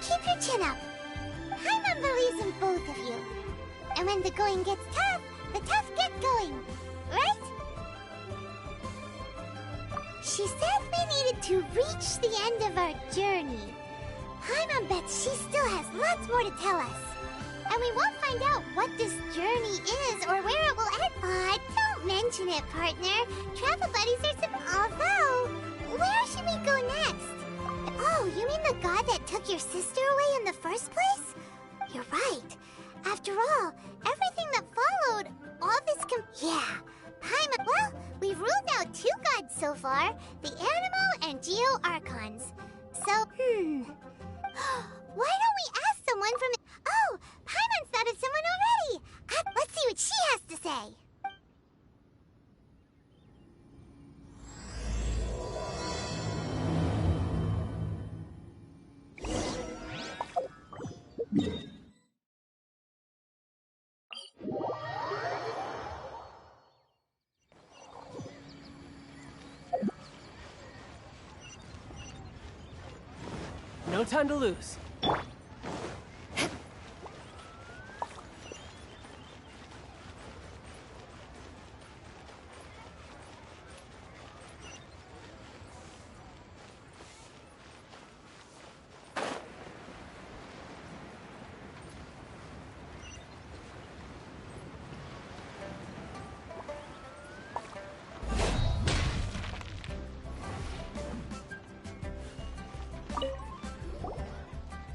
keep your chin up. Paimon believes in both of you. And when the going gets tough, the tough get going. Right? She said we needed to reach the end of our journey. Paimon bets she still has lots more to tell us. And we won't find out what this journey is or where it will end. Aw, don't mention it, partner. Travel buddies are Although, where should we go next? Oh, you mean the god that took your sister away in the first place? You're right. After all, everything that followed, all this Yeah, Paimon. Well, we've ruled out 2 gods so far, the Animo and Geo Archons. So, why don't we ask someone from the... Oh, Paimon's thought of someone already! Let's see what she has to say. No time to lose.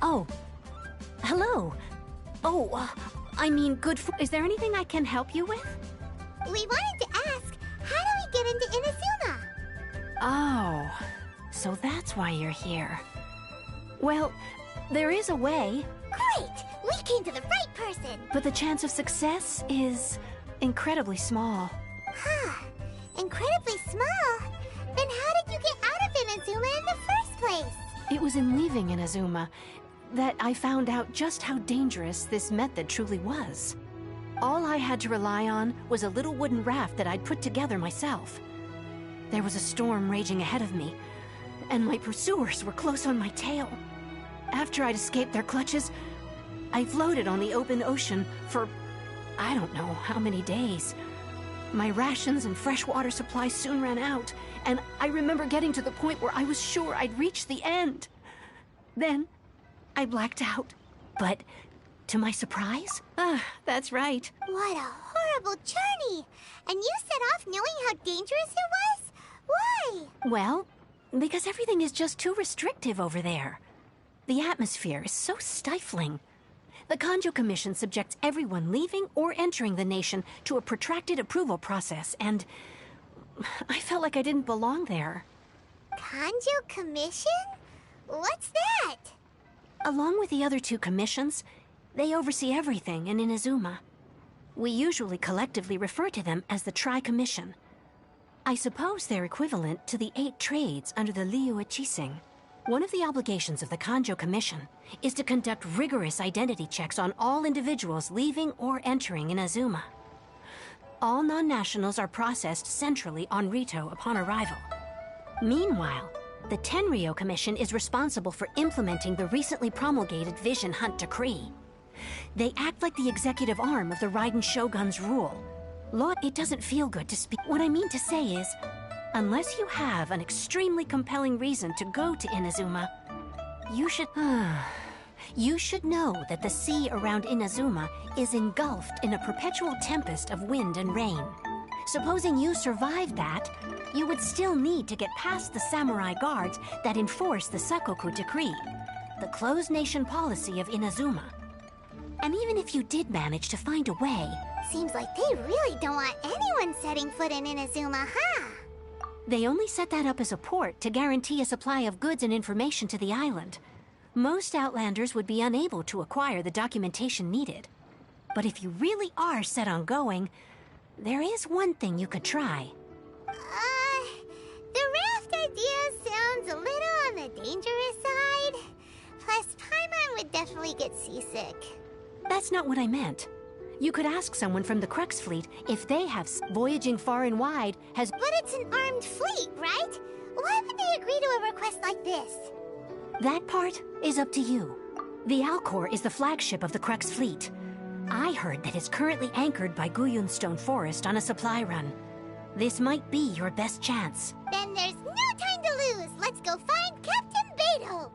Oh. Hello. Oh, I mean, is there anything I can help you with? We wanted to ask, how do we get into Inazuma? Oh, so that's why you're here. Well, there is a way. Great! We came to the right person! But the chance of success is incredibly small. Huh. Incredibly small? Then how did you get out of Inazuma in the first place? It was in leaving Inazuma that I found out just how dangerous this method truly was. All I had to rely on was a little wooden raft that I'd put together myself. There was a storm raging ahead of me, and my pursuers were close on my tail. After I'd escaped their clutches, I floated on the open ocean for I don't know how many days. My rations and fresh water supply soon ran out, and I remember getting to the point where I was sure I'd reached the end. Then, I blacked out. But, to my surprise, that's right. What a horrible journey! And you set off knowing how dangerous it was? Why? Well, because everything is just too restrictive over there. The atmosphere is so stifling. The Kanjo Commission subjects everyone leaving or entering the nation to a protracted approval process, and I felt like I didn't belong there. Kanjo Commission? What's that? Along with the other 2 commissions, they oversee everything in Inazuma. We usually collectively refer to them as the Tri-Commission. I suppose they're equivalent to the 8 trades under the Liu Ichising. One of the obligations of the Kanjo Commission is to conduct rigorous identity checks on all individuals leaving or entering Inazuma. All non-nationals are processed centrally on Rito upon arrival. Meanwhile, the Tenryo Commission is responsible for implementing the recently promulgated Vision Hunt Decree. They act like the executive arm of the Raiden Shogun's rule. Law, it doesn't feel good to speak. What I mean to say is, unless you have an extremely compelling reason to go to Inazuma, you should know that the sea around Inazuma is engulfed in a perpetual tempest of wind and rain. Supposing you survived that, you would still need to get past the samurai guards that enforce the Sakoku Decree, the closed nation policy of Inazuma. And even if you did manage to find a way... Seems like they really don't want anyone setting foot in Inazuma, huh? They only set that up as a port to guarantee a supply of goods and information to the island. Most Outlanders would be unable to acquire the documentation needed. But if you really are set on going, there is one thing you could try. The raft idea sounds a little on the dangerous side. Plus, Paimon would definitely get seasick. That's not what I meant. You could ask someone from the Crux fleet if they have voyaging far and wide has... But it's an armed fleet, right? Why would they agree to a request like this? That part is up to you. The Alcor is the flagship of the Crux fleet. I heard that it's currently anchored by Guyunstone Forest on a supply run. This might be your best chance. Then there's no time to lose. Let's go find Captain Beidou.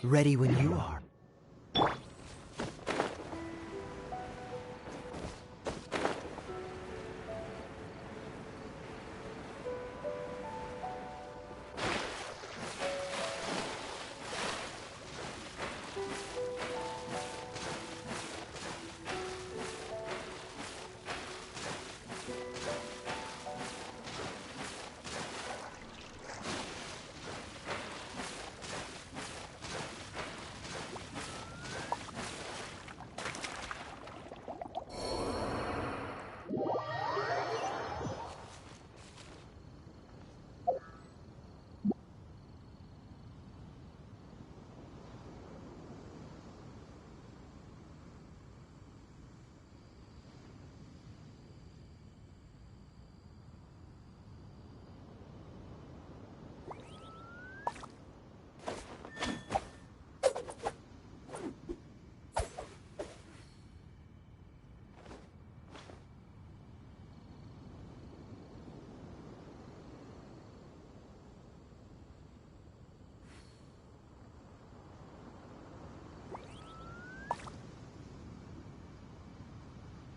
Ready when you are.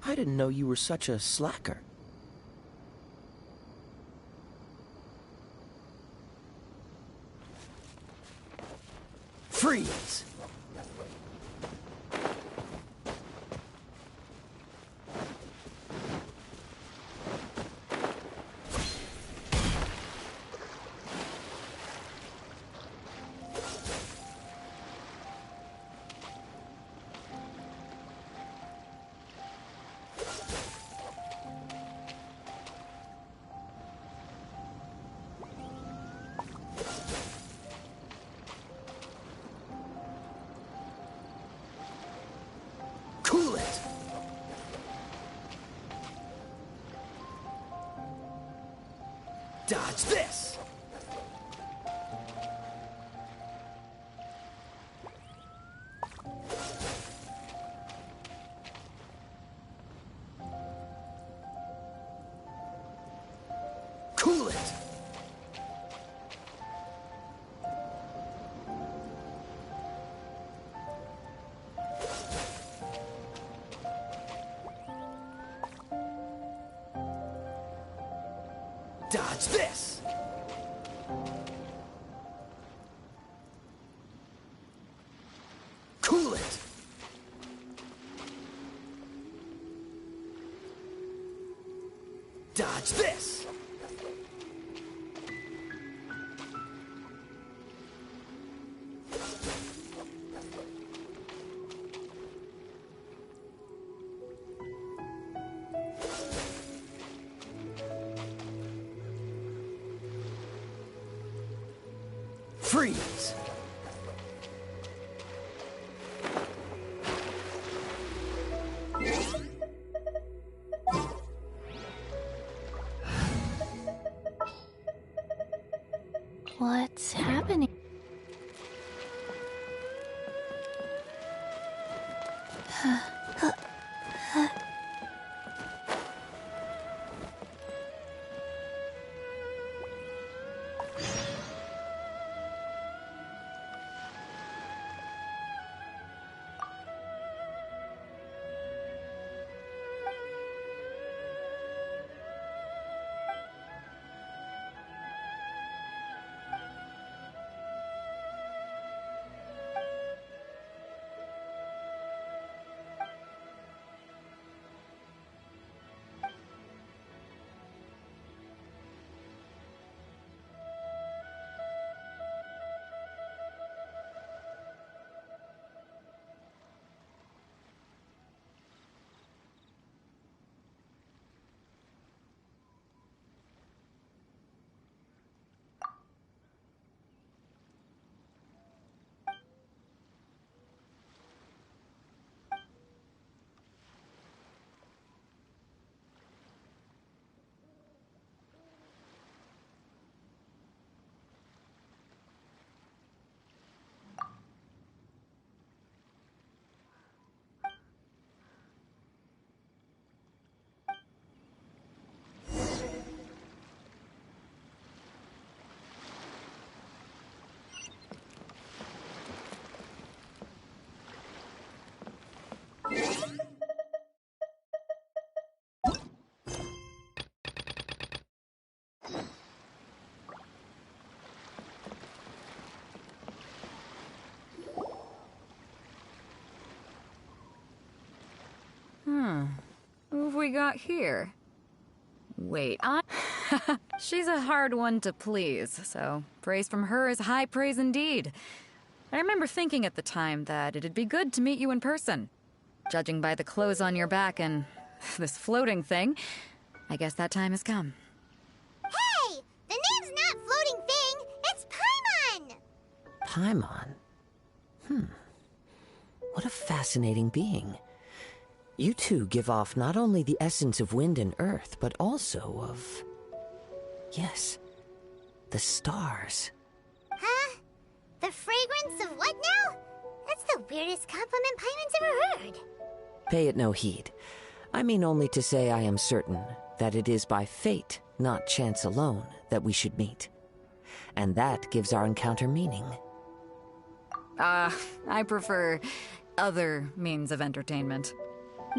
I didn't know you were such a slacker. Freeze! Cool it! Dodge this! Cool it! Dodge this! Cool it! Dodge this! Freeze! What's happening? we got here? Wait, she's a hard one to please, so praise from her is high praise indeed. I remember thinking at the time that it'd be good to meet you in person. Judging by the clothes on your back and this floating thing, I guess that time has come. Hey! The name's not Floating Thing, it's Paimon! Paimon? What a fascinating being. You two give off not only the essence of wind and earth, but also of... yes, the stars. Huh? The fragrance of what now? That's the weirdest compliment Paimon's ever heard. Pay it no heed. I mean only to say I am certain that it is by fate, not chance alone, that we should meet. And that gives our encounter meaning. I prefer other means of entertainment.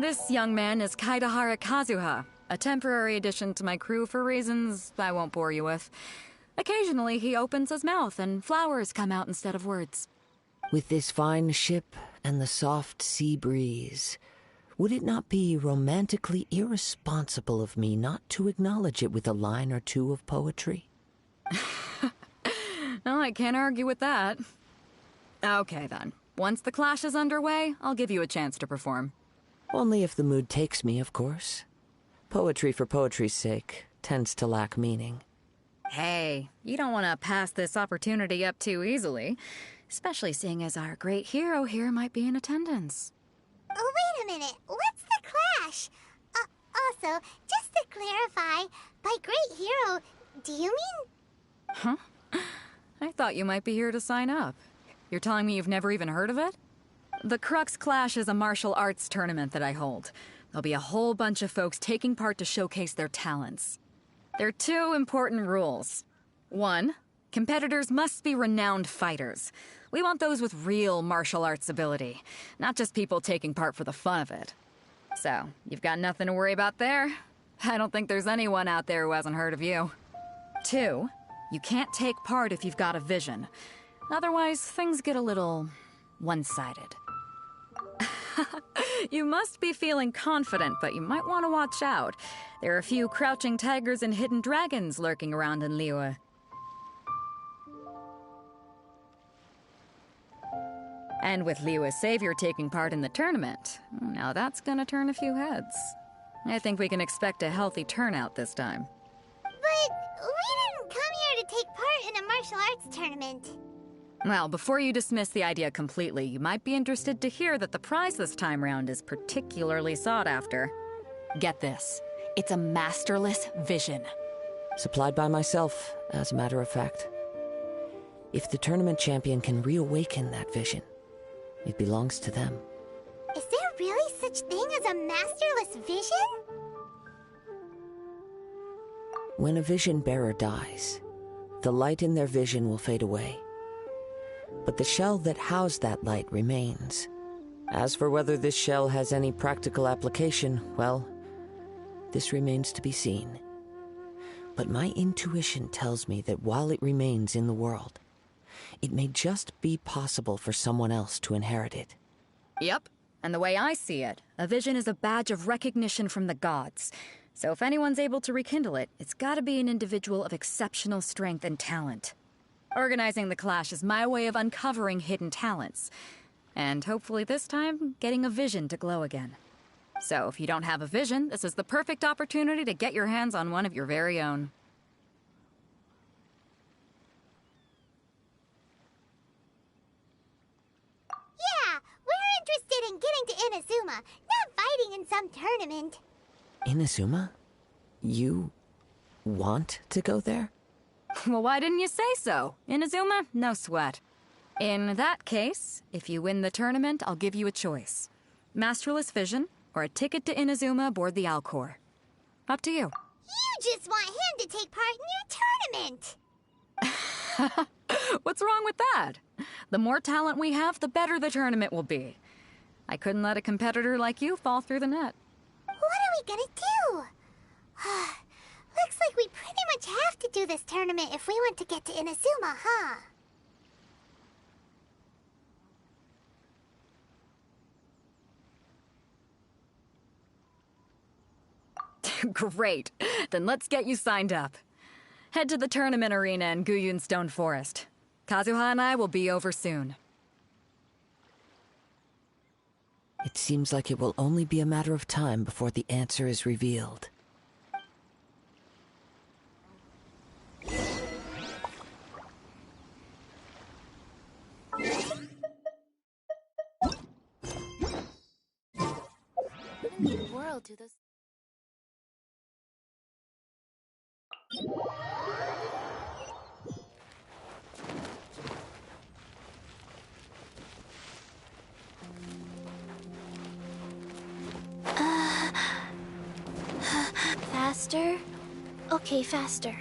This young man is Kaidahara Kazuha, a temporary addition to my crew for reasons I won't bore you with. Occasionally he opens his mouth and flowers come out instead of words. With this fine ship and the soft sea breeze, would it not be romantically irresponsible of me not to acknowledge it with a line or two of poetry? No, I can't argue with that. Okay then. Once the clash is underway, I'll give you a chance to perform. Only if the mood takes me, of course. Poetry for poetry's sake tends to lack meaning. Hey, you don't want to pass this opportunity up too easily, especially seeing as our great hero here might be in attendance. Oh, wait a minute. What's the clash? Also, just to clarify, by great hero, do you mean... Huh? I thought you might be here to sign up. You're telling me you've never even heard of it? The Crux Clash is a martial arts tournament that I hold. There'll be a whole bunch of folks taking part to showcase their talents. There are two important rules. One, competitors must be renowned fighters. We want those with real martial arts ability, not just people taking part for the fun of it. So, you've got nothing to worry about there. I don't think there's anyone out there who hasn't heard of you. Two, you can't take part if you've got a vision. Otherwise, things get a little one-sided. You must be feeling confident, but you might want to watch out. There are a few crouching tigers and hidden dragons lurking around in Liyue. And with Liyue's savior taking part in the tournament, now that's gonna turn a few heads. I think we can expect a healthy turnout this time. But we didn't come here to take part in a martial arts tournament. Well, before you dismiss the idea completely, you might be interested to hear that the prize this time round is particularly sought after. Get this. It's a masterless vision. Supplied by myself, as a matter of fact. If the tournament champion can reawaken that vision, it belongs to them. Is there really such thing as a masterless vision? When a vision bearer dies, the light in their vision will fade away. But the shell that housed that light remains. As for whether this shell has any practical application, well, this remains to be seen. But my intuition tells me that while it remains in the world, it may just be possible for someone else to inherit it. Yep. And the way I see it, a vision is a badge of recognition from the gods. So if anyone's able to rekindle it, it's gotta be an individual of exceptional strength and talent. Organizing the clash is my way of uncovering hidden talents. And hopefully this time, getting a vision to glow again. So if you don't have a vision, this is the perfect opportunity to get your hands on one of your very own. Yeah, we're interested in getting to Inazuma, not fighting in some tournament. Inazuma? You want to go there? Well, why didn't you say so? Inazuma? No sweat. In that case, if you win the tournament, I'll give you a choice. Masterless Vision, or a ticket to Inazuma aboard the Alcor. Up to you. You just want him to take part in your tournament! What's wrong with that? The more talent we have, the better the tournament will be. I couldn't let a competitor like you fall through the net. What are we gonna do? Looks like we pretty much have to do this tournament if we want to get to Inazuma, huh? Great. Then let's get you signed up. Head to the tournament arena in Guyun Stone Forest. Kazuha and I will be over soon. It seems like it will only be a matter of time before the answer is revealed. World to this. Faster? Okay, faster.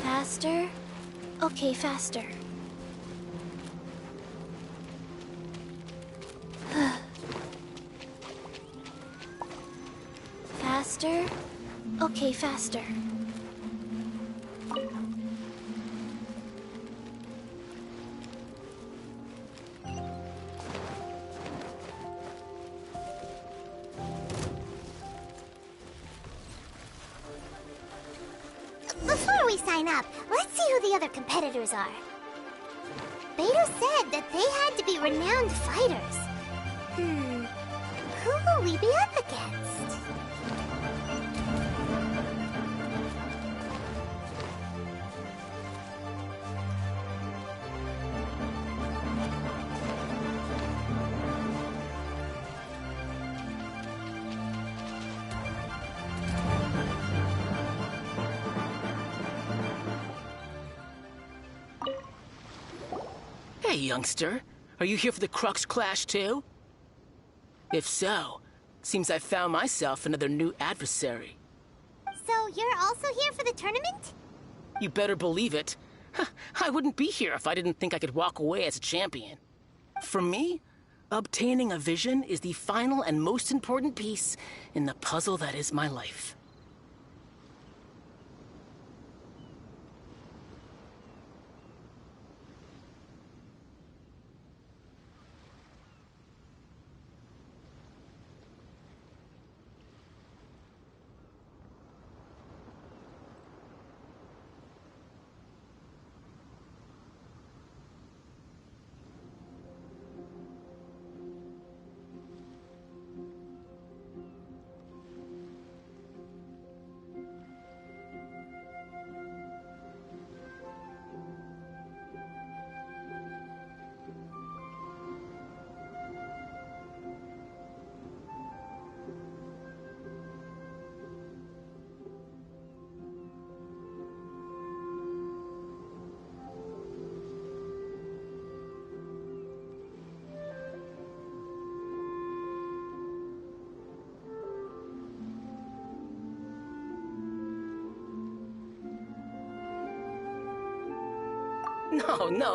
Faster? Okay, faster. Faster? Okay, faster. Before we sign up, let's see who the other competitors are. Beto said that they had to be renowned fighters. Who will we be up against? Hey, youngster. Are you here for the Crux Clash, too? If so, seems I found myself another new adversary. So you're also here for the tournament? You better believe it. I wouldn't be here if I didn't think I could walk away as a champion. For me, obtaining a vision is the final and most important piece in the puzzle that is my life.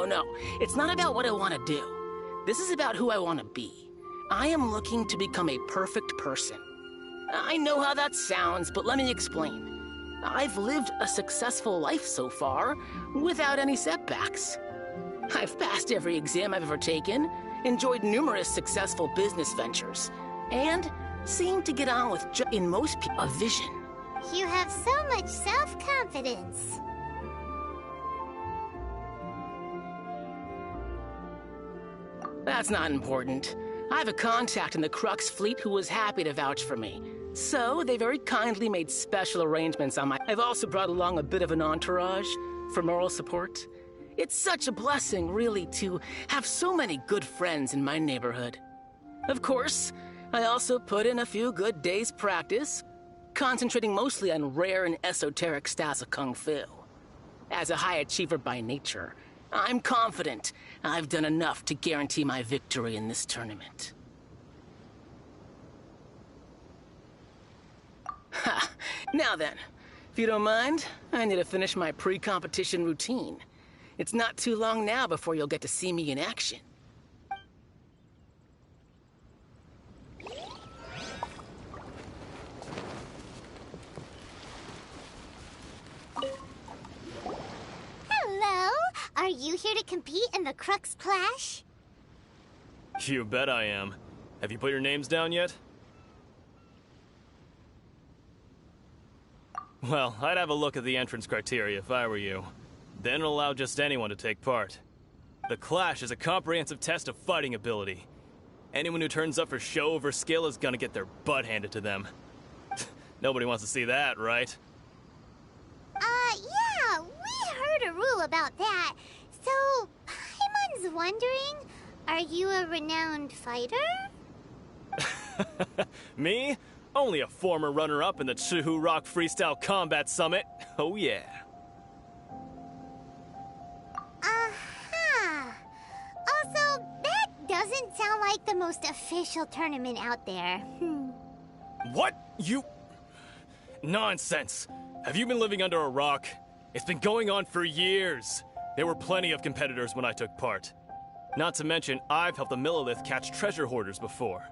No. It's not about what I want to do. This is about who I want to be. I am looking to become a perfect person. I know how that sounds, but let me explain. I've lived a successful life so far, without any setbacks. I've passed every exam I've ever taken, enjoyed numerous successful business ventures, and seem to get on with in most people a vision. You have so much self-confidence. That's not important. I have a contact in the Crux fleet who was happy to vouch for me. So, they very kindly made special arrangements on my... I've also brought along a bit of an entourage for moral support. It's such a blessing, really, to have so many good friends in my neighborhood. Of course, I also put in a few good days' practice, concentrating mostly on rare and esoteric styles of Kung Fu. As a high achiever by nature, I'm confident I've done enough to guarantee my victory in this tournament. Ha! Now then, if you don't mind, I need to finish my pre-competition routine. It's not too long now before you'll get to see me in action. Hello! Are you here to compete in the Crux Clash? You bet I am. Have you put your names down yet? Well, I'd have a look at the entrance criteria if I were you. Then it'll allow just anyone to take part. The Clash is a comprehensive test of fighting ability. Anyone who turns up for show over skill is gonna get their butt handed to them. Nobody wants to see that, right? Yeah, we heard a rule about that. So, Paimon's wondering, are you a renowned fighter? Me? Only a former runner-up in the Chihu Rock Freestyle Combat Summit. Oh yeah. Also, that doesn't sound like the most official tournament out there. What? You... Nonsense. Have you been living under a rock? It's been going on for years. There were plenty of competitors when I took part. Not to mention, I've helped the Millilith catch treasure hoarders before.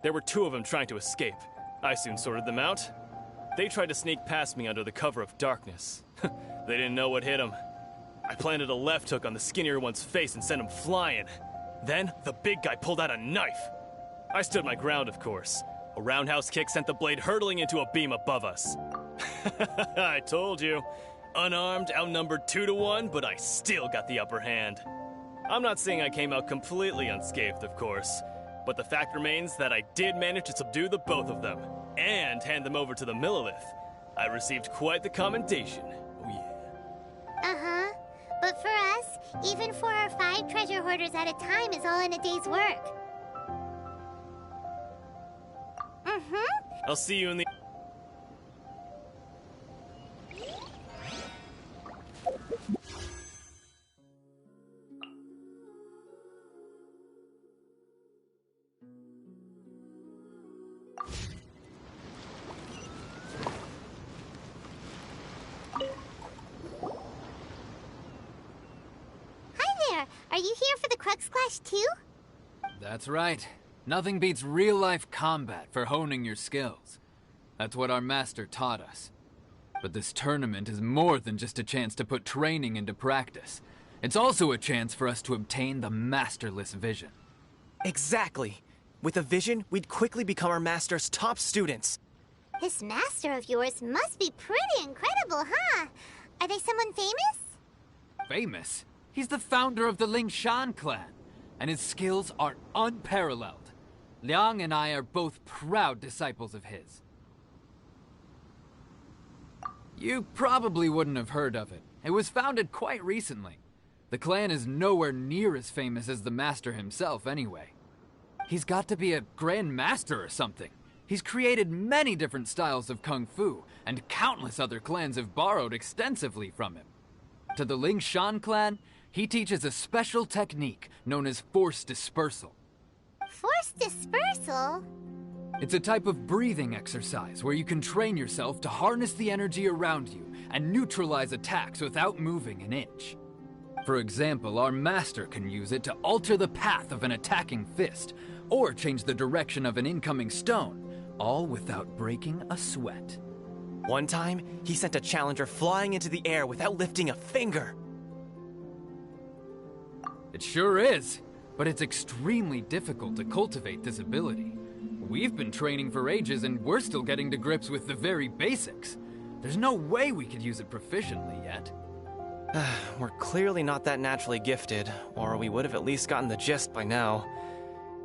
There were 2 of them trying to escape. I soon sorted them out. They tried to sneak past me under the cover of darkness. They didn't know what hit them. I planted a left hook on the skinnier one's face and sent him flying. Then, the big guy pulled out a knife. I stood my ground, of course. A roundhouse kick sent the blade hurtling into a beam above us. I told you. Unarmed, outnumbered 2 to 1, but I still got the upper hand. I'm not saying I came out completely unscathed, of course, but the fact remains that I did manage to subdue the both of them, and hand them over to the Millilith. I received quite the commendation. Oh yeah. Uh-huh. But for us, even 4 or 5 treasure hoarders at a time is all in a day's work. I'll see you in the... Are you here for the Crux Clash too? That's right. Nothing beats real-life combat for honing your skills. That's what our master taught us. But this tournament is more than just a chance to put training into practice. It's also a chance for us to obtain the masterless vision. Exactly. With a vision, we'd quickly become our master's top students. This master of yours must be pretty incredible, huh? Are they someone famous? Famous? He's the founder of the Lingshan clan, and his skills are unparalleled. Liang and I are both proud disciples of his. You probably wouldn't have heard of it. It was founded quite recently. The clan is nowhere near as famous as the master himself anyway. He's got to be a grand master or something. He's created many different styles of kung fu, and countless other clans have borrowed extensively from him. To the Lingshan clan, he teaches a special technique known as force dispersal. Force dispersal? It's a type of breathing exercise where you can train yourself to harness the energy around you and neutralize attacks without moving an inch. For example, our master can use it to alter the path of an attacking fist, or change the direction of an incoming stone, all without breaking a sweat. One time, he sent a challenger flying into the air without lifting a finger. It sure is, but it's extremely difficult to cultivate this ability. We've been training for ages and we're still getting to grips with the very basics. There's no way we could use it proficiently yet. We're clearly not that naturally gifted, or we would have at least gotten the gist by now.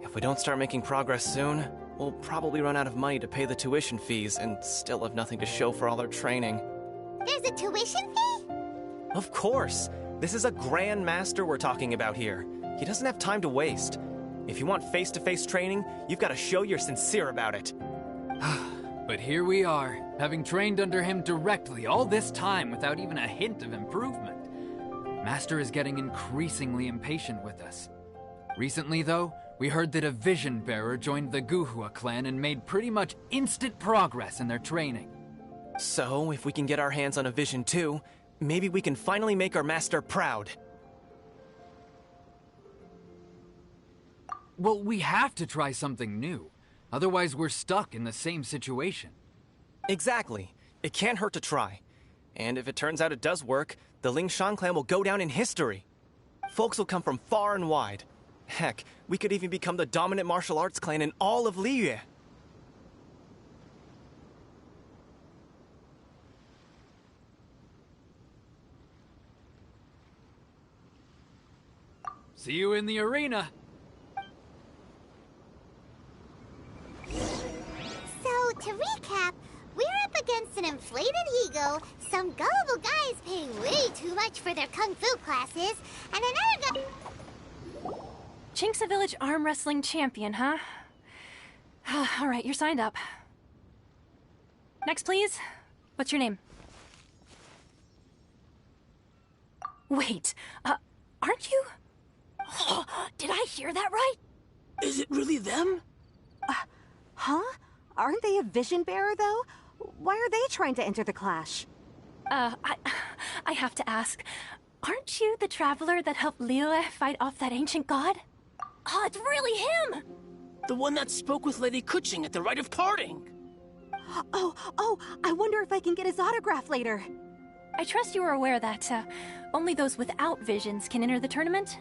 If we don't start making progress soon, we'll probably run out of money to pay the tuition fees and still have nothing to show for all our training. There's a tuition fee? Of course! This is a Grand Master we're talking about here. He doesn't have time to waste. If you want face-to-face training, you've got to show you're sincere about it. But here we are, having trained under him directly all this time without even a hint of improvement. Master is getting increasingly impatient with us. Recently, though, we heard that a vision bearer joined the Guhua clan and made pretty much instant progress in their training. So, if we can get our hands on a vision too, maybe we can finally make our master proud. Well, we have to try something new. Otherwise, we're stuck in the same situation. Exactly. It can't hurt to try. And if it turns out it does work, the Lingshan clan will go down in history. Folks will come from far and wide. Heck, we could even become the dominant martial arts clan in all of Liyue. See you in the arena. So, to recap, we're up against an inflated ego, some gullible guys paying way too much for their kung fu classes, and another guy... Chink's a village arm wrestling champion, huh? All right, you're signed up. Next, please. What's your name? Wait, aren't you... Did I hear that right? Is it really them? Huh? Aren't they a vision bearer, though? Why are they trying to enter the clash? I have to ask, aren't you the traveler that helped Liyue fight off that ancient god? Oh, it's really him! The one that spoke with Lady Kuching at the rite of parting. Oh, I wonder if I can get his autograph later. I trust you are aware that, only those without visions can enter the tournament?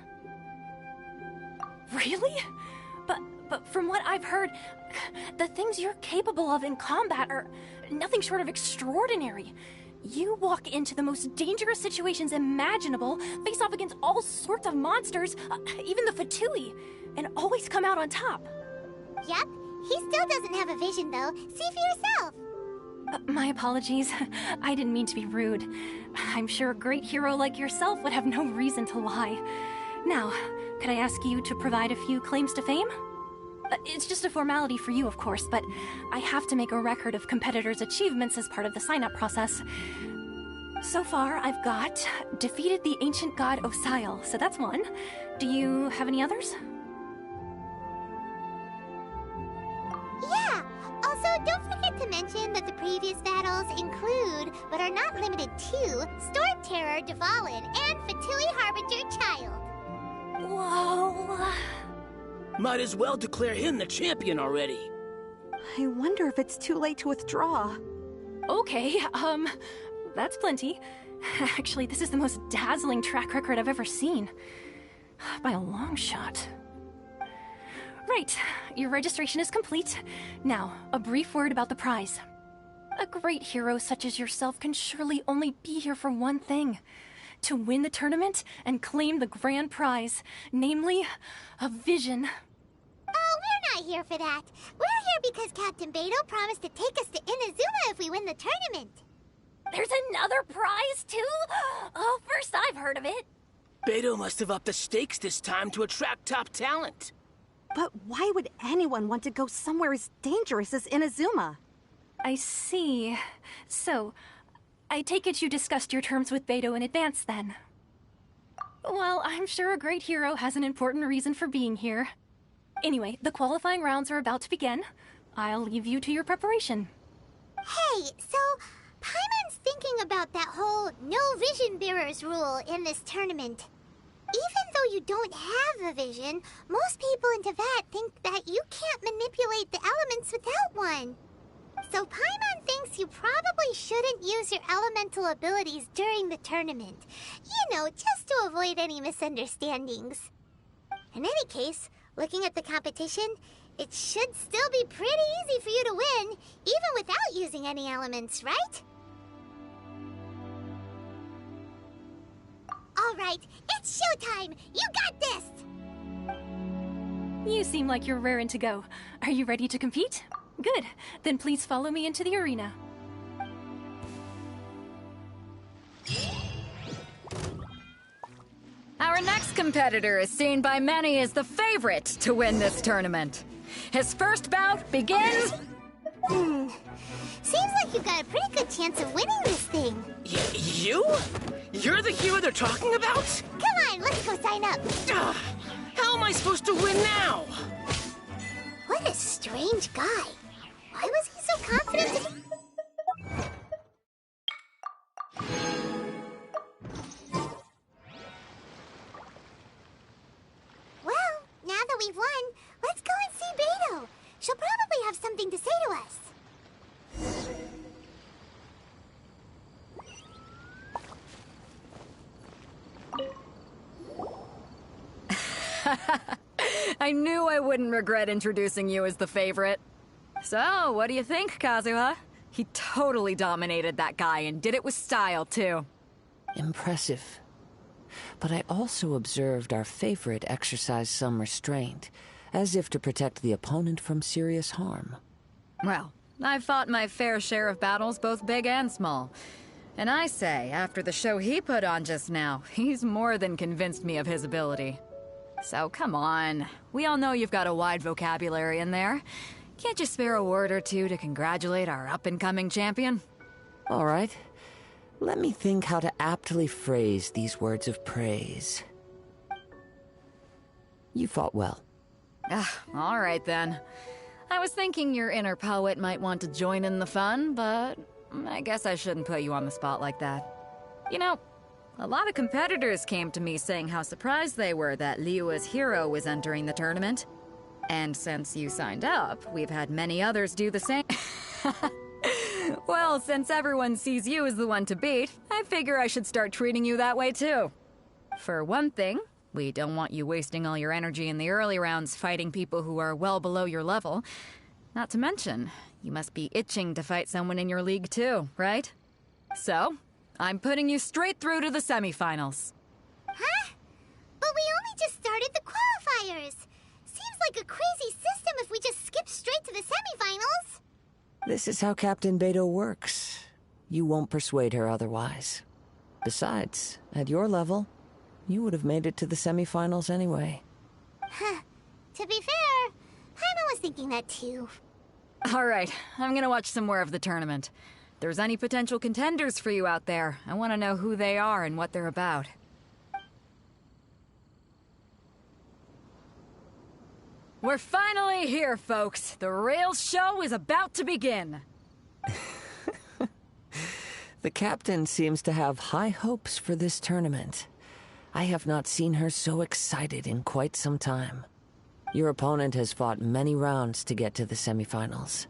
Really? But from what I've heard, the things you're capable of in combat are nothing short of extraordinary. You walk into the most dangerous situations imaginable, face off against all sorts of monsters, even the Fatui, and always come out on top. Yep, he still doesn't have a vision, though. See for yourself. My apologies. I didn't mean to be rude. I'm sure a great hero like yourself would have no reason to lie. Now, could I ask you to provide a few claims to fame? It's just a formality for you, of course, but I have to make a record of competitors' achievements as part of the sign-up process. So far, I've got defeated the ancient god Osial, so that's one. Do you have any others? Yeah! Also, don't forget to mention that the previous battles include, but are not limited to, Storm Terror Dvalin and Fatui Harbinger Child. Whoa... Might as well declare him the champion already. I wonder if it's too late to withdraw. Okay, that's plenty. Actually, this is the most dazzling track record I've ever seen. By a long shot. Right, your registration is complete. Now, a brief word about the prize. A great hero such as yourself can surely only be here for one thing. To win the tournament and claim the grand prize, namely, a vision. Oh, we're not here for that. We're here because Captain Beidou promised to take us to Inazuma if we win the tournament. There's another prize, too? Oh, first I've heard of it. Beidou must have upped the stakes this time to attract top talent. But why would anyone want to go somewhere as dangerous as Inazuma? I see. So, I take it you discussed your terms with Beidou in advance, then? Well, I'm sure a great hero has an important reason for being here. Anyway, the qualifying rounds are about to begin. I'll leave you to your preparation. Hey, so Paimon's thinking about that whole no vision bearers rule in this tournament. Even though you don't have a vision, most people in Teyvat think that you can't manipulate the elements without one. So Paimon thinks you probably shouldn't use your elemental abilities during the tournament. You know, just to avoid any misunderstandings. In any case, looking at the competition, it should still be pretty easy for you to win, even without using any elements, right? Alright, it's showtime! You got this! You seem like you're raring to go. Are you ready to compete? Good. Then please follow me into the arena. Our next competitor is seen by many as the favorite to win this tournament. His first bout begins... Seems like you've got a pretty good chance of winning this thing. You? You're the hero they're talking about? Come on, let's go sign up. How am I supposed to win now? What a strange guy. Why was he so confident? Well, now that we've won, let's go and see Beidou. She'll probably have something to say to us. I knew I wouldn't regret introducing you as the favorite. So, what do you think, Kazuha? He totally dominated that guy and did it with style, too. Impressive. But I also observed our favorite exercise some restraint, as if to protect the opponent from serious harm. Well, I've fought my fair share of battles, both big and small. And I say, after the show he put on just now, he's more than convinced me of his ability. So come on, we all know you've got a wide vocabulary in there. Can't you spare a word or two to congratulate our up-and-coming champion? All right. Let me think how to aptly phrase these words of praise. You fought well. All right then. I was thinking your inner poet might want to join in the fun, but I guess I shouldn't put you on the spot like that. You know, a lot of competitors came to me saying how surprised they were that Liyue's hero was entering the tournament. And since you signed up, we've had many others do the same. Well, since everyone sees you as the one to beat, I figure I should start treating you that way too. For one thing, we don't want you wasting all your energy in the early rounds fighting people who are well below your level. Not to mention, you must be itching to fight someone in your league too, right? So, I'm putting you straight through to the semifinals. Huh? But we only just started the qualifiers. Seems like a crazy system if we just skip straight to the semifinals. This is how Captain Beto works. You won't persuade her otherwise. Besides, at your level, you would have made it to the semifinals anyway. Huh. To be fair, Paimon was thinking that too. Alright, I'm gonna watch some more of the tournament. If there's any potential contenders for you out there, I want to know who they are and what they're about. We're finally here, folks. The real show is about to begin. The captain seems to have high hopes for this tournament. I have not seen her so excited in quite some time. Your opponent has fought many rounds to get to the semifinals.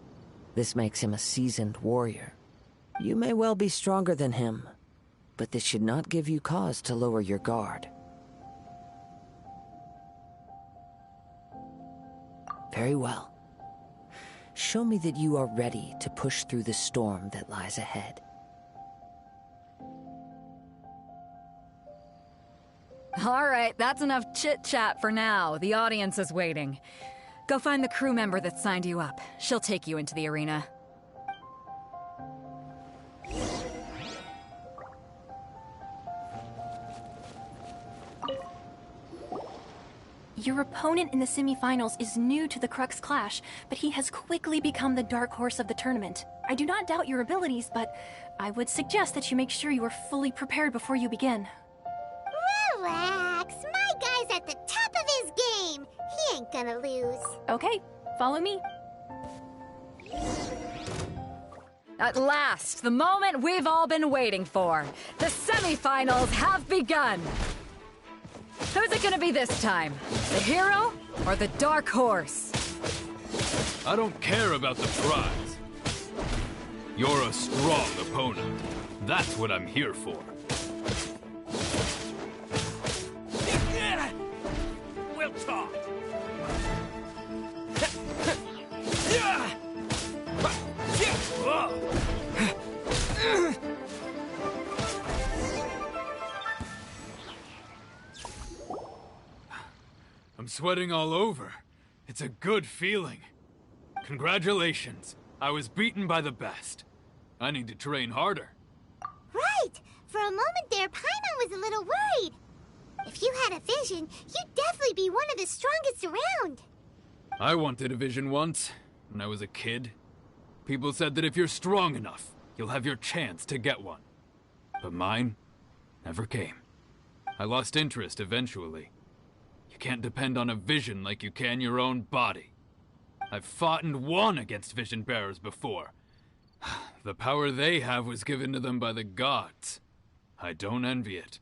This makes him a seasoned warrior. You may well be stronger than him, but this should not give you cause to lower your guard. Very well. Show me that you are ready to push through the storm that lies ahead. All right, that's enough chit-chat for now. The audience is waiting. Go find the crew member that signed you up. She'll take you into the arena. Your opponent in the semifinals is new to the Crux Clash, but he has quickly become the dark horse of the tournament. I do not doubt your abilities, but I would suggest that you make sure you are fully prepared before you begin. Relax. My guy's at the top of his game. He ain't gonna lose. Okay, follow me. At last, the moment we've all been waiting for. The semifinals have begun. Who's it gonna be this time? The hero or the dark horse? I don't care about the prize. You're a strong opponent. That's what I'm here for. We'll talk. I'm sweating all over. It's a good feeling. Congratulations. I was beaten by the best. I need to train harder. Right. For a moment there, Paimon was a little worried. If you had a vision, you'd definitely be one of the strongest around. I wanted a vision once, when I was a kid. People said that if you're strong enough, you'll have your chance to get one. But mine never came. I lost interest eventually. You can't depend on a vision like you can your own body. I've fought and won against vision bearers before. The power they have was given to them by the gods. I don't envy it.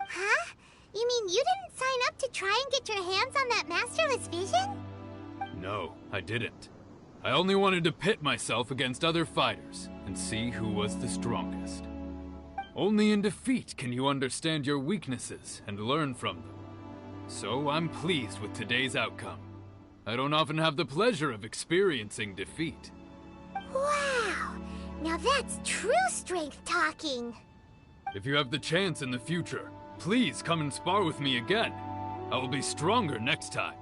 Huh? You mean you didn't sign up to try and get your hands on that masterless vision? No, I didn't. I only wanted to pit myself against other fighters and see who was the strongest. Only in defeat can you understand your weaknesses and learn from them. So I'm pleased with today's outcome. I don't often have the pleasure of experiencing defeat. Wow! Now that's true strength talking. If you have the chance in the future, please come and spar with me again. I will be stronger next time.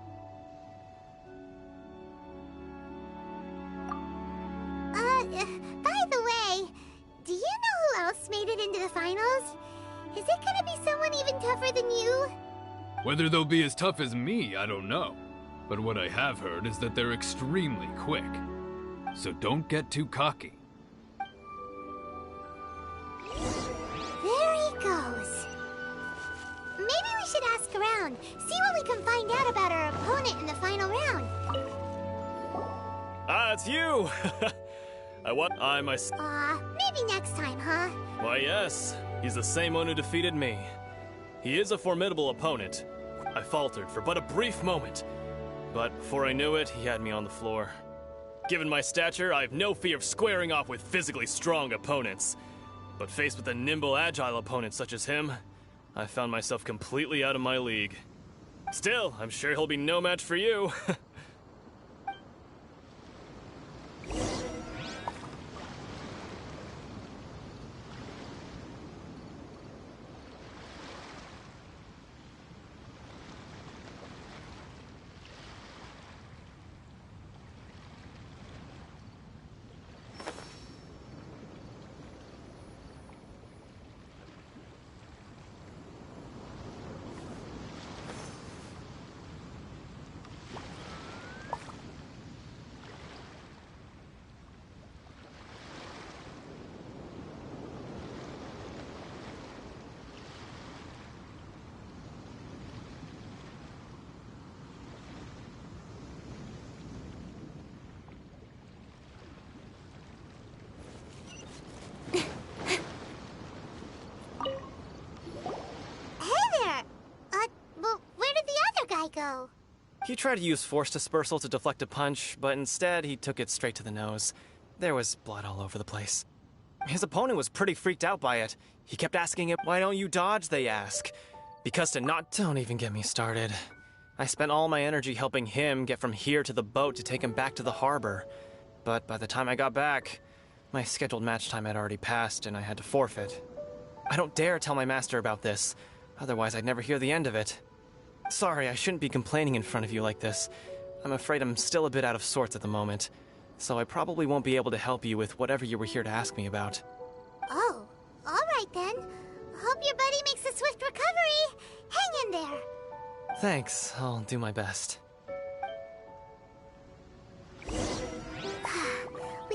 By the way, do you know who else made it into the finals? Is it gonna be someone even tougher than you? Whether they'll be as tough as me, I don't know. But what I have heard is that they're extremely quick. So don't get too cocky. There he goes. Maybe we should ask around, see what we can find out about our opponent in the final round. Ah, it's you! Maybe next time, huh? Why, yes. He's the same one who defeated me. He is a formidable opponent. I faltered for but a brief moment. But before I knew it, he had me on the floor. Given my stature, I have no fear of squaring off with physically strong opponents. But faced with a nimble, agile opponent such as him, I found myself completely out of my league. Still, I'm sure he'll be no match for you. Go. He tried to use force dispersal to deflect a punch, but instead he took it straight to the nose. There was blood all over the place. His opponent was pretty freaked out by it. He kept asking him, "Why don't you dodge?" they ask. Because to not... Don't even get me started. I spent all my energy helping him get from here to the boat to take him back to the harbor. But by the time I got back, my scheduled match time had already passed and I had to forfeit. I don't dare tell my master about this, otherwise I'd never hear the end of it. Sorry, I shouldn't be complaining in front of you like this. I'm afraid I'm still a bit out of sorts at the moment, so I probably won't be able to help you with whatever you were here to ask me about. Oh, alright then. Hope your buddy makes a swift recovery. Hang in there. Thanks, I'll do my best. We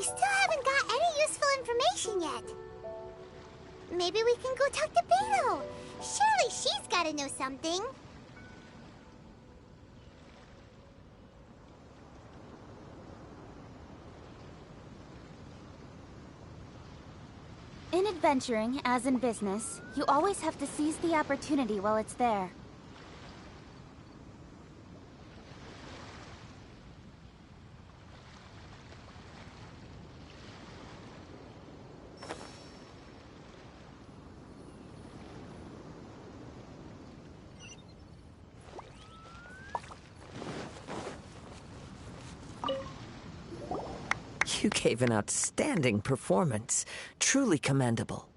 still haven't got any useful information yet. Maybe we can go talk to Beto. Surely she's gotta know something. In adventuring, as in business, you always have to seize the opportunity while it's there. You gave an outstanding performance. Truly commendable.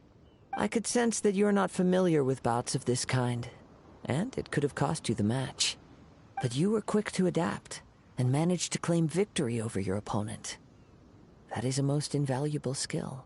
I could sense that you're not familiar with bouts of this kind, and it could have cost you the match. But you were quick to adapt, and managed to claim victory over your opponent. That is a most invaluable skill.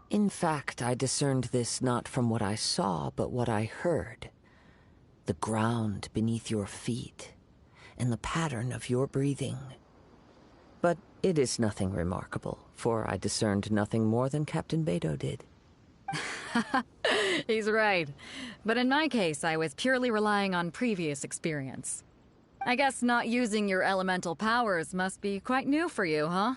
In fact, I discerned this not from what I saw, but what I heard. the ground beneath your feet, and the pattern of your breathing. But it is nothing remarkable, for I discerned nothing more than Captain Beto did. He's right. But in my case, I was purely relying on previous experience. I guess not using your elemental powers must be quite new for you, huh?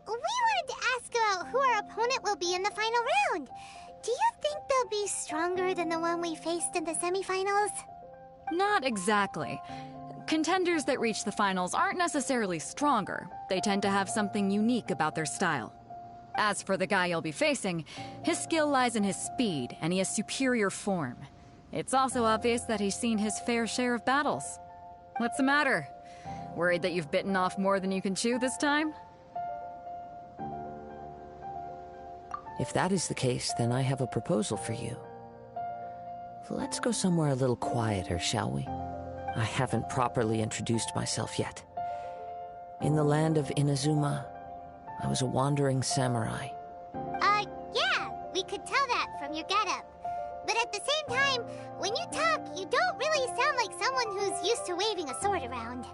We wanted to ask about who our opponent will be in the final round. Do you think they'll be stronger than the one we faced in the semifinals? Not exactly. Contenders that reach the finals aren't necessarily stronger. They tend to have something unique about their style. As for the guy you'll be facing, his skill lies in his speed, and he has superior form. It's also obvious that he's seen his fair share of battles. What's the matter? Worried that you've bitten off more than you can chew this time? If that is the case, then I have a proposal for you. Let's go somewhere a little quieter, shall we? I haven't properly introduced myself yet. In the land of Inazuma, I was a wandering samurai. Yeah, we could tell that from your getup. But at the same time, when you talk, you don't really sound like someone who's used to waving a sword around.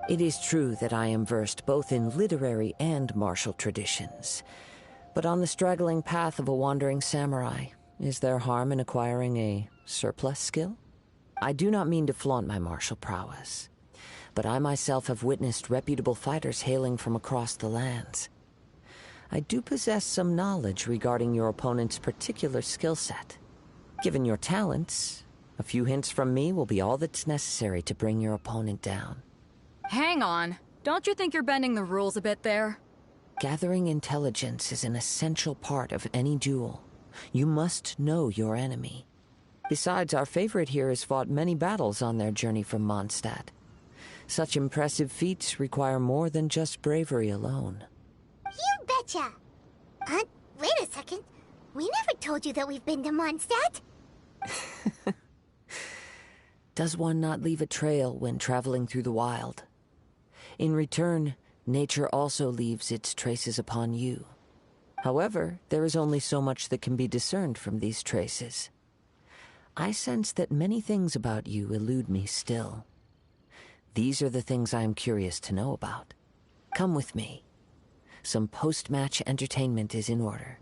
It is true that I am versed both in literary and martial traditions. But on the straggling path of a wandering samurai, is there harm in acquiring a surplus skill? I do not mean to flaunt my martial prowess, but I myself have witnessed reputable fighters hailing from across the lands. I do possess some knowledge regarding your opponent's particular skill set. Given your talents, a few hints from me will be all that's necessary to bring your opponent down. Hang on. Don't you think you're bending the rules a bit there? Gathering intelligence is an essential part of any duel. You must know your enemy. Besides, our favorite here has fought many battles on their journey from Mondstadt. Such impressive feats require more than just bravery alone. You betcha! Wait a second. We never told you that we've been to Mondstadt. Does one not leave a trail when traveling through the wild? In return, nature also leaves its traces upon you. However, there is only so much that can be discerned from these traces. I sense that many things about you elude me still. These are the things I am curious to know about. Come with me. Some post-match entertainment is in order.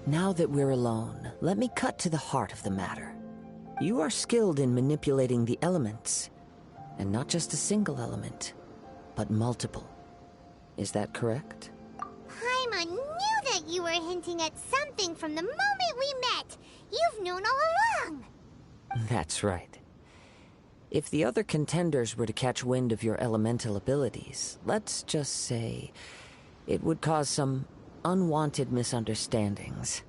Now that we're alone, let me cut to the heart of the matter. You are skilled in manipulating the elements, and not just a single element, but multiple. Is that correct? Paimon knew that you were hinting at something from the moment we met. You've known all along. That's right. If the other contenders were to catch wind of your elemental abilities, let's just say it would cause some unwanted misunderstandings.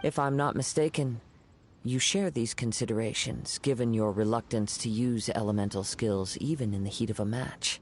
If I'm not mistaken, you share these considerations, given your reluctance to use elemental skills even in the heat of a match.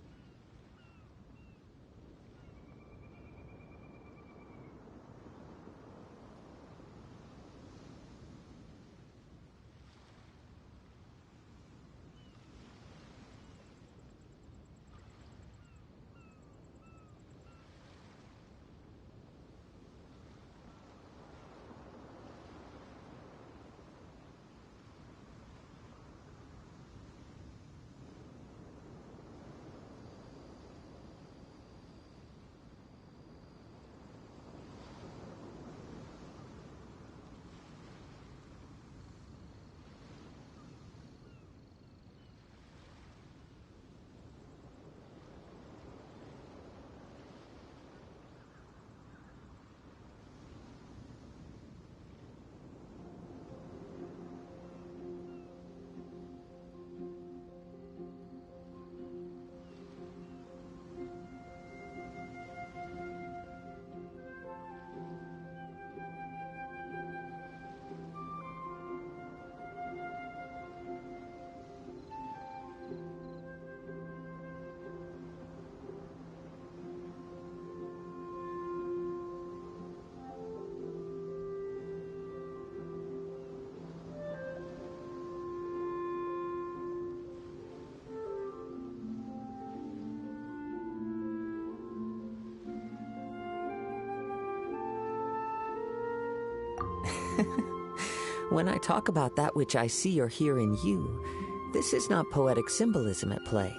When I talk about that which I see or hear in you, this is not poetic symbolism at play.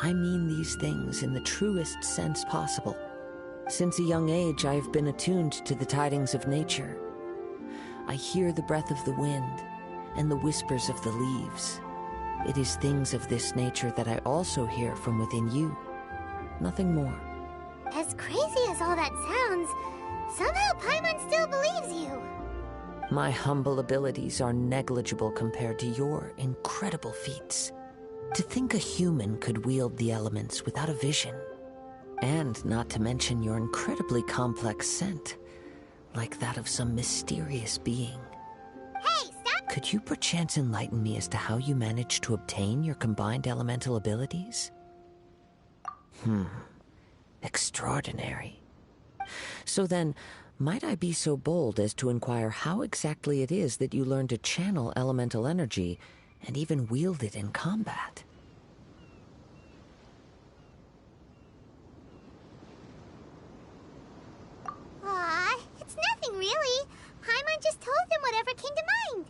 I mean these things in the truest sense possible. Since a young age, I have been attuned to the tidings of nature. I hear the breath of the wind and the whispers of the leaves. It is things of this nature that I also hear from within you. Nothing more. As crazy as all that sounds, somehow Paimon still believes you. My humble abilities are negligible compared to your incredible feats. To think a human could wield the elements without a vision. And not to mention your incredibly complex scent, like that of some mysterious being. Hey, stop! Could you perchance enlighten me as to how you managed to obtain your combined elemental abilities? Extraordinary. So then, might I be so bold as to inquire how exactly it is that you learned to channel elemental energy and even wield it in combat? Aw, it's nothing really. Paimon just told him whatever came to mind.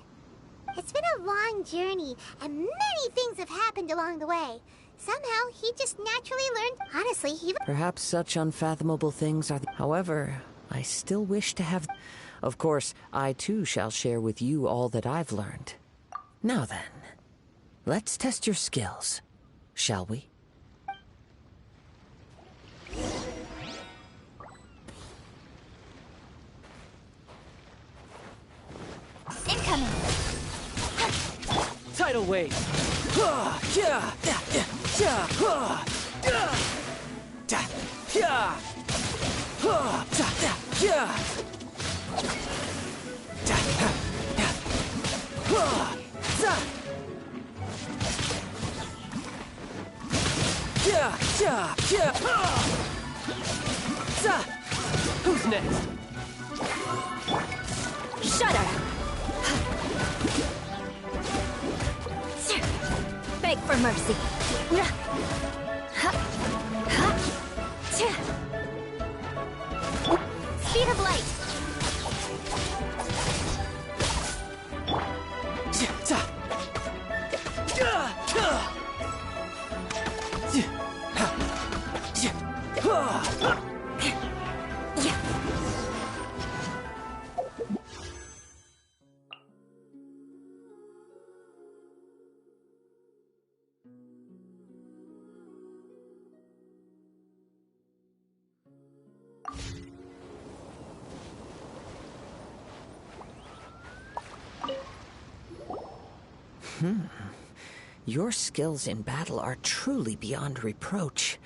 It's been a long journey, and many things have happened along the way. Somehow, he just naturally learned. Honestly, he... Perhaps such unfathomable things are... However, I still wish to have... Of course, I too shall share with you all that I've learned. Now then, let's test your skills, shall we? Incoming! Tidal wave! Who's next? Shudder! Beg for mercy. Speed of light. Your skills in battle are truly beyond reproach.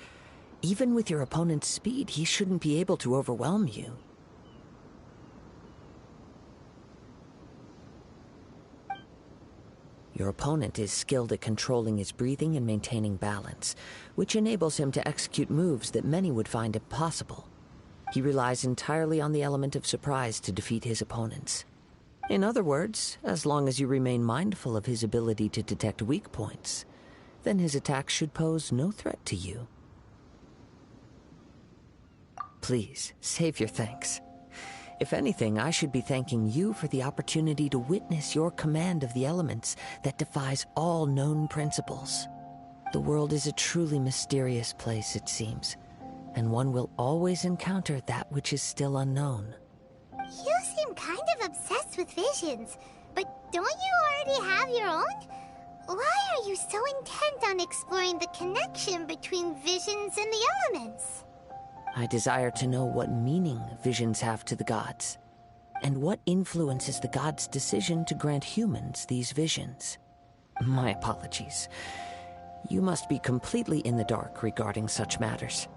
Even with your opponent's speed, he shouldn't be able to overwhelm you. Your opponent is skilled at controlling his breathing and maintaining balance, which enables him to execute moves that many would find impossible. He relies entirely on the element of surprise to defeat his opponents. In other words, as long as you remain mindful of his ability to detect weak points, then his attacks should pose no threat to you. Please, save your thanks. If anything, I should be thanking you for the opportunity to witness your command of the elements that defies all known principles. The world is a truly mysterious place, it seems, and one will always encounter that which is still unknown. You seem kind of obsessed with visions, but don't you already have your own? Why are you so intent on exploring the connection between visions and the elements? I desire to know what meaning visions have to the gods, and what influences the gods' decision to grant humans these visions. My apologies. You must be completely in the dark regarding such matters.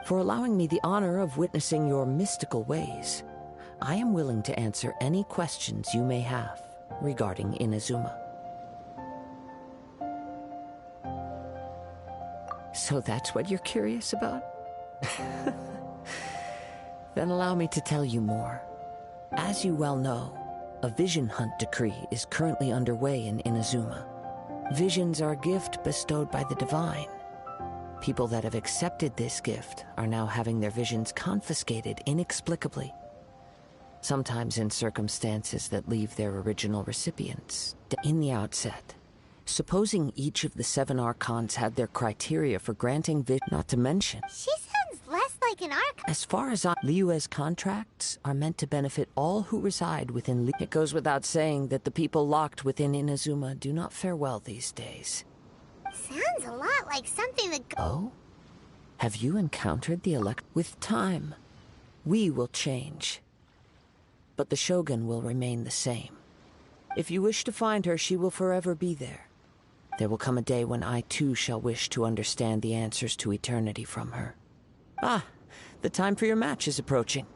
For allowing me the honor of witnessing your mystical ways, I am willing to answer any questions you may have regarding Inazuma. So that's what you're curious about? Then allow me to tell you more. As you well know, a vision hunt decree is currently underway in Inazuma. Visions are a gift bestowed by the divine. People that have accepted this gift are now having their visions confiscated inexplicably, sometimes in circumstances that leave their original recipients in the outset. Supposing each of the 7 Archons had their criteria for granting not to mention. She sounds less like an Archon. As far as Liyue's contracts are meant to benefit all who reside within It goes without saying that the people locked within Inazuma do not fare well these days. Sounds a lot like something that... Oh? Have you encountered the With time, we will change. But the Shogun will remain the same. If you wish to find her, she will forever be there. There will come a day when I too shall wish to understand the answers to eternity from her. Ah, the time for your match is approaching.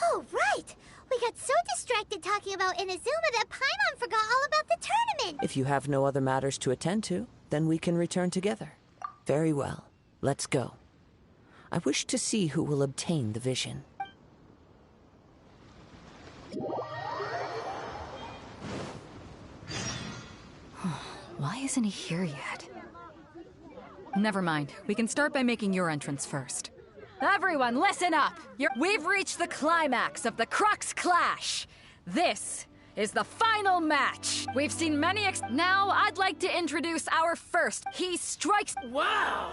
Oh, right! We got so distracted talking about Inazuma that Paimon forgot all about the tournament! If you have no other matters to attend to, then we can return together. Very well. Let's go. I wish to see who will obtain the vision. Why isn't he here yet? Never mind. We can start by making your entrance first. Everyone, listen up! We've reached the climax of the Crux Clash! This is the final match! We've seen many Now, I'd like to introduce our first. He strikes... Wow!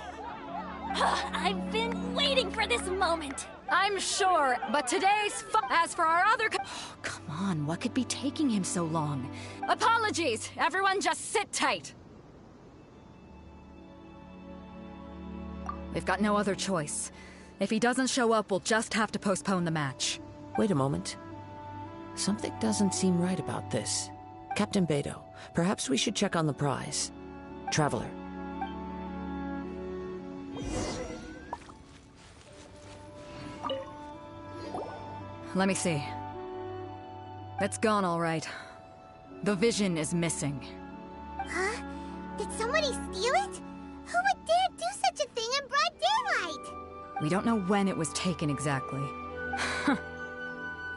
I've been waiting for this moment! I'm sure, but today's As for our other... Oh, come on, what could be taking him so long? Apologies! Everyone just sit tight! We've got no other choice. If he doesn't show up, we'll just have to postpone the match. Wait a moment. Something doesn't seem right about this. Captain Beidou, perhaps we should check on the prize. Traveler. Let me see. It's gone all right. The vision is missing. Huh? Did somebody steal it? Who would dare do such a thing in broad daylight? We don't know when it was taken exactly.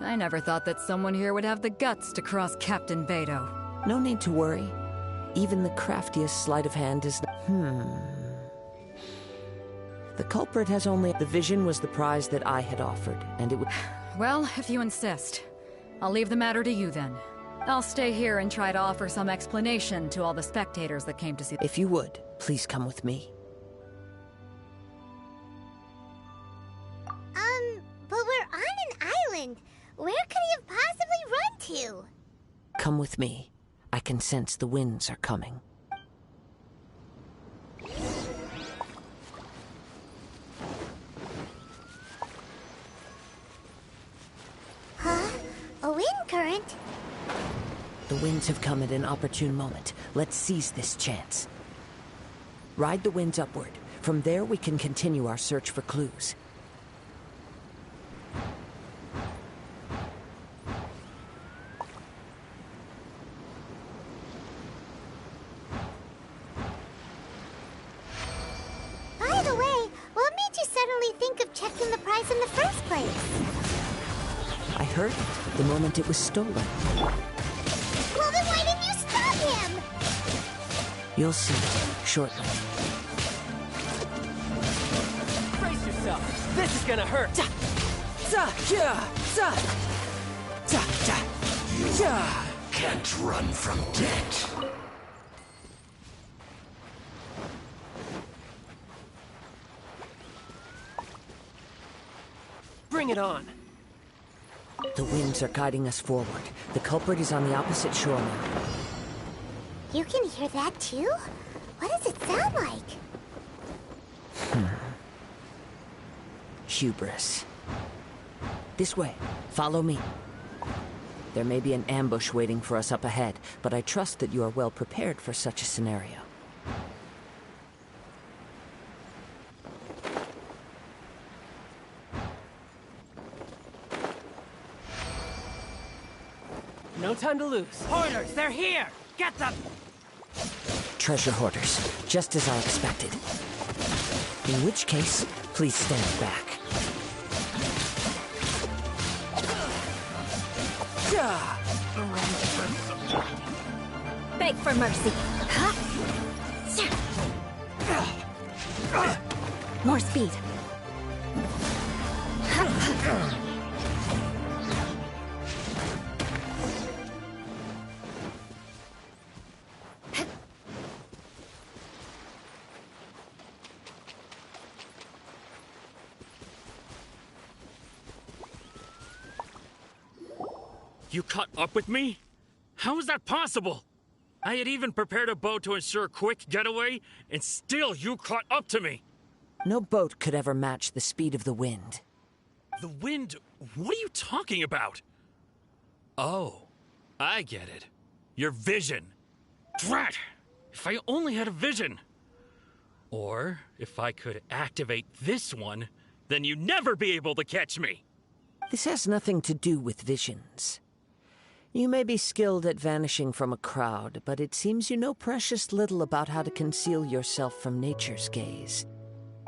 I never thought that someone here would have the guts to cross Captain Beidou. No need to worry. Even the craftiest sleight of hand is not... The culprit has only... The vision was the prize that I had offered, and it would... Well, if you insist. I'll leave the matter to you then. I'll stay here and try to offer some explanation to all the spectators that came to see... If you would, please come with me. But we're on an island. Where could he have possibly run to? Come with me. I can sense the winds are coming. Huh? A wind current? The winds have come at an opportune moment. Let's seize this chance. Ride the winds upward. From there, we can continue our search for clues. By the way, what made you suddenly think of checking the prize in the first place? I heard it the moment it was stolen. Well, then why didn't you stop him? You'll see shortly. Brace yourself. This is gonna hurt. You can't run from death. Bring it on. The winds are guiding us forward. The culprit is on the opposite shore now. You can hear that too? What does it sound like? Hubris. This way. Follow me. There may be an ambush waiting for us up ahead, but I trust that you are well prepared for such a scenario. No time to lose. Hoarders, they're here! Get them! Treasure hoarders, just as I expected. In which case, please stand back. Beg for mercy. More speed. You caught up with me? How is that possible? I had even prepared a boat to ensure a quick getaway, and still you caught up to me. No boat could ever match the speed of the wind. The wind? What are you talking about? Oh, I get it. Your vision. Drat! If I only had a vision. Or, if I could activate this one, then you'd never be able to catch me. This has nothing to do with visions. You may be skilled at vanishing from a crowd, but it seems you know precious little about how to conceal yourself from nature's gaze.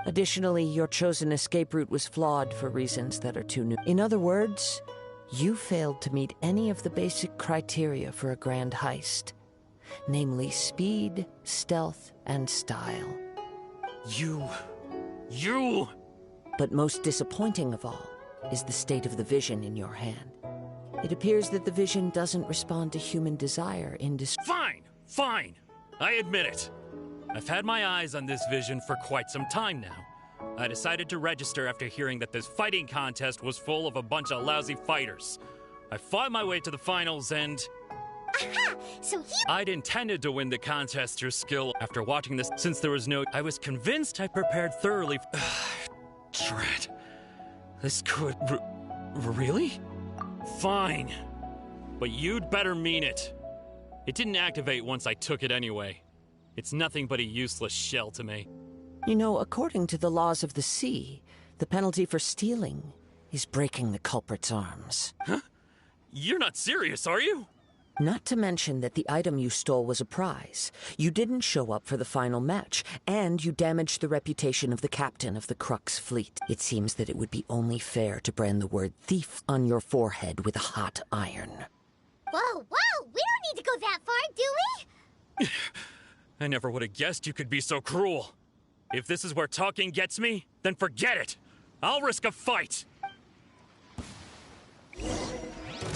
Additionally, your chosen escape route was flawed for reasons that are too new. In other words, you failed to meet any of the basic criteria for a grand heist. Namely, speed, stealth, and style. You... But most disappointing of all is the state of the vision in your hand. It appears that the vision doesn't respond to human desire in Fine. I admit it. I've had my eyes on this vision for quite some time now. I decided to register after hearing that this fighting contest was full of a bunch of lousy fighters. I fought my way to the finals and... Aha! So you... I'd intended to win the contest through skill after watching this, since there was no... I was convinced I prepared thoroughly... Drat. This could... Really? Fine. But you'd better mean it. It didn't activate once I took it anyway. It's nothing but a useless shell to me. You know, according to the laws of the sea, the penalty for stealing is breaking the culprit's arms. Huh? You're not serious, are you? Not to mention that the item you stole was a prize. You didn't show up for the final match, and you damaged the reputation of the captain of the Crux fleet. It seems that it would be only fair to brand the word thief on your forehead with a hot iron. Whoa! We don't need to go that far, do we? I never would have guessed you could be so cruel. If this is where talking gets me, then forget it. I'll risk a fight.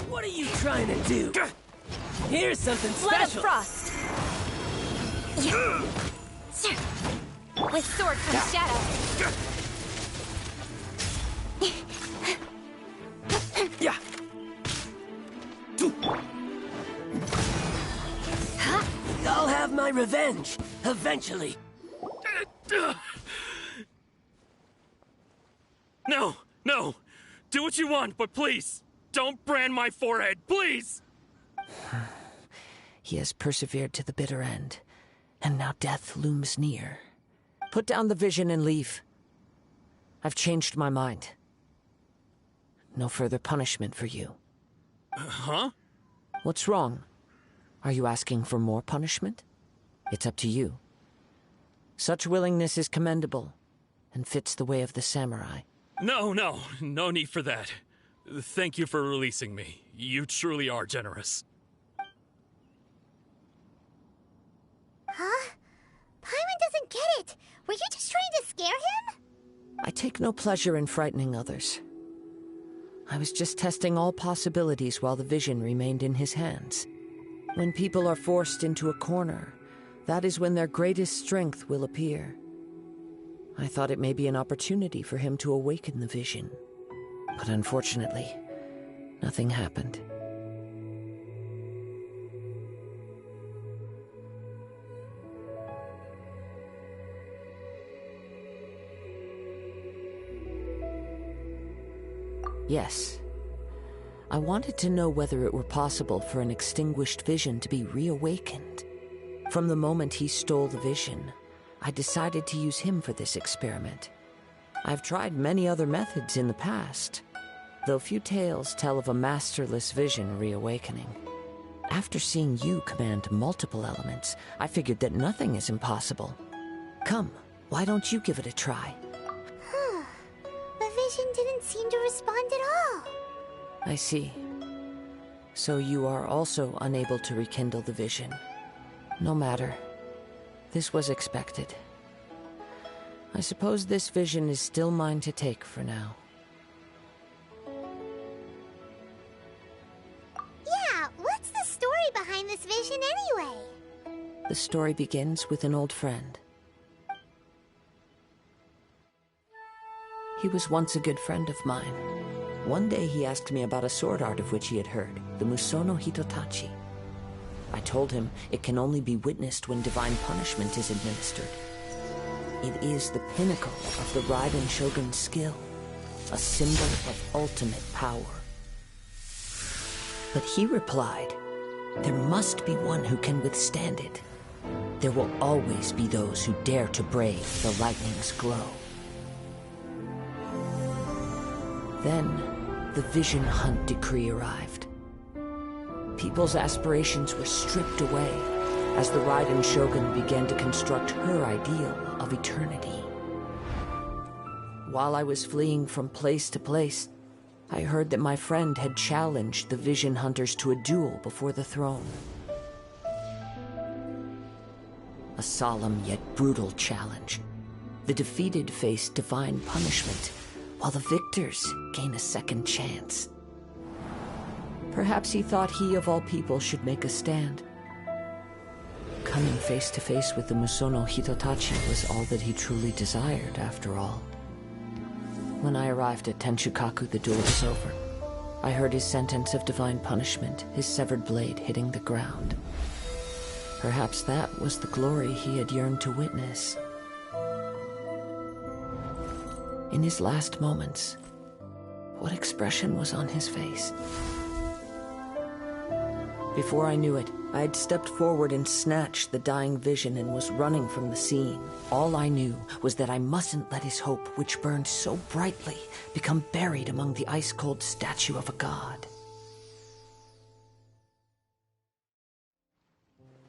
What are you trying to do? Here's something Blood of special. Frost. With sword comes shadow. Yeah. I'll have my revenge, eventually. No. Do what you want, but please, don't brand my forehead, please! He has persevered to the bitter end, and now death looms near. Put down the vision and leave. I've changed my mind. No further punishment for you. Huh? What's wrong? Are you asking for more punishment? It's up to you. Such willingness is commendable, and fits the way of the samurai. No need for that. Thank you for releasing me. You truly are generous. Huh? Paimon doesn't get it! Were you just trying to scare him? I take no pleasure in frightening others. I was just testing all possibilities while the vision remained in his hands. When people are forced into a corner, that is when their greatest strength will appear. I thought it may be an opportunity for him to awaken the vision. But unfortunately, nothing happened. Yes. I wanted to know whether it were possible for an extinguished vision to be reawakened. From the moment he stole the vision, I decided to use him for this experiment. I've tried many other methods in the past, though few tales tell of a masterless vision reawakening. After seeing you command multiple elements, I figured that nothing is impossible. Come, why don't you give it a try? The vision didn't seem to respond at all. I see. So you are also unable to rekindle the vision. No matter. This was expected. I suppose this vision is still mine to take for now. Yeah, what's the story behind this vision anyway? The story begins with an old friend. He was once a good friend of mine. One day he asked me about a sword art of which he had heard, the Musono Hitotachi. I told him it can only be witnessed when divine punishment is administered. It is the pinnacle of the Raiden Shogun's skill, a symbol of ultimate power. But he replied, there must be one who can withstand it. There will always be those who dare to brave the lightning's glow. Then, the Vision Hunt decree arrived. People's aspirations were stripped away as the Raiden Shogun began to construct her ideal of eternity. While I was fleeing from place to place, I heard that my friend had challenged the Vision Hunters to a duel before the throne. A solemn yet brutal challenge. The defeated faced divine punishment, while the victors gain a second chance. Perhaps he thought he of all people should make a stand. Coming face to face with the Musono Hitotachi was all that he truly desired, after all. When I arrived at Tenshukaku, the duel was over. I heard his sentence of divine punishment, his severed blade hitting the ground. Perhaps that was the glory he had yearned to witness. In his last moments, what expression was on his face? Before I knew it, I had stepped forward and snatched the dying vision and was running from the scene. All I knew was that I mustn't let his hope, which burned so brightly, become buried among the ice-cold statue of a god.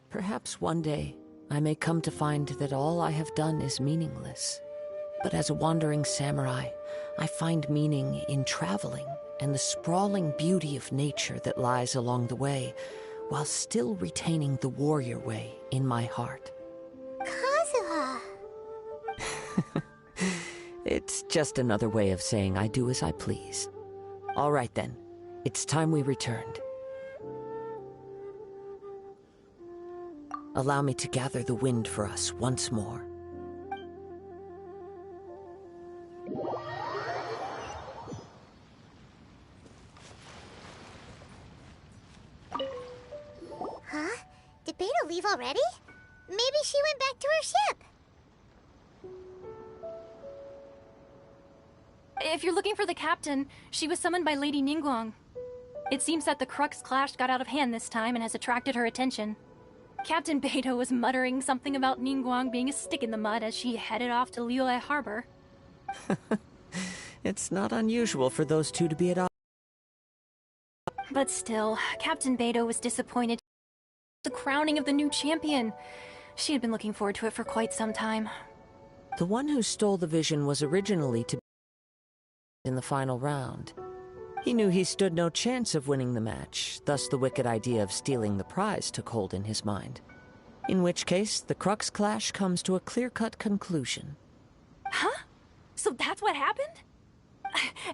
Perhaps one day, I may come to find that all I have done is meaningless. But as a wandering samurai, I find meaning in traveling and the sprawling beauty of nature that lies along the way, while still retaining the warrior way in my heart. Kazuha! It's just another way of saying I do as I please. All right then, it's time we returned. Allow me to gather the wind for us once more. Huh? Did Beta leave already? Maybe she went back to her ship. If you're looking for the captain, she was summoned by Lady Ningguang. It seems that the Crux clash got out of hand this time and has attracted her attention. Captain Beidou was muttering something about Ningguang being a stick in the mud as she headed off to Liyue Harbor. It's not unusual for those two to be at odds. But still, Captain Beidou was disappointed. The crowning of the new champion. She had been looking forward to it for quite some time. The one who stole the vision was originally to be in the final round. He knew he stood no chance of winning the match, thus the wicked idea of stealing the prize took hold in his mind. In which case, the Crux clash comes to a clear-cut conclusion. Huh? So that's what happened?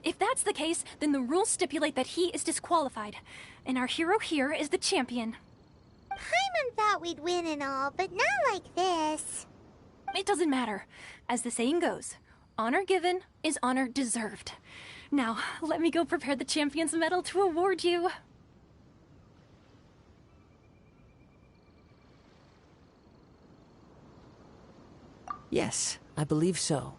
If that's the case, then the rules stipulate that he is disqualified, and our hero here is the champion. Paimon thought we'd win and all, but not like this. It doesn't matter. As the saying goes, honor given is honor deserved. Now, let me go prepare the champion's medal to award you. Yes, I believe so.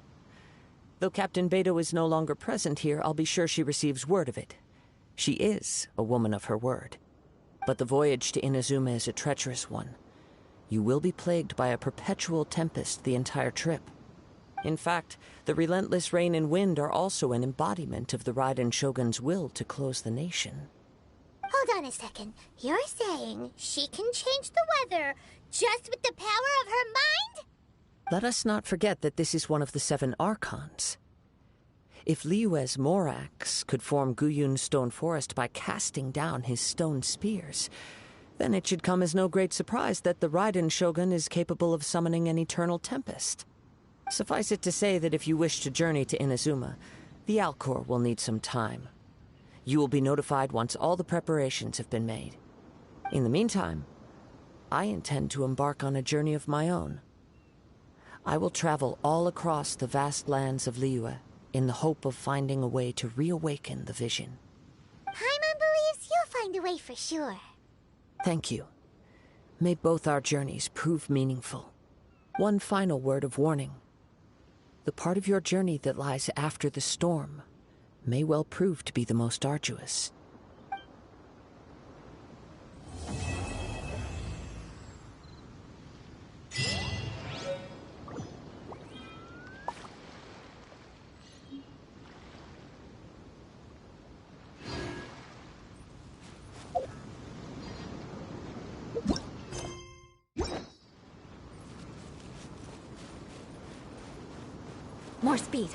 Though Captain Beidou is no longer present here, I'll be sure she receives word of it. She is a woman of her word. But the voyage to Inazuma is a treacherous one. You will be plagued by a perpetual tempest the entire trip. In fact, the relentless rain and wind are also an embodiment of the Raiden Shogun's will to close the nation. Hold on a second. You're saying she can change the weather just with the power of her mind? Let us not forget that this is one of the 7 Archons. If Liyue's Morax could form Guyun's stone forest by casting down his stone spears, then it should come as no great surprise that the Raiden Shogun is capable of summoning an eternal tempest. Suffice it to say that if you wish to journey to Inazuma, the Alcor will need some time. You will be notified once all the preparations have been made. In the meantime, I intend to embark on a journey of my own. I will travel all across the vast lands of Liyue in the hope of finding a way to reawaken the vision. Paimon believes you'll find a way for sure. Thank you. May both our journeys prove meaningful. One final word of warning. The part of your journey that lies after the storm may well prove to be the most arduous. More speed.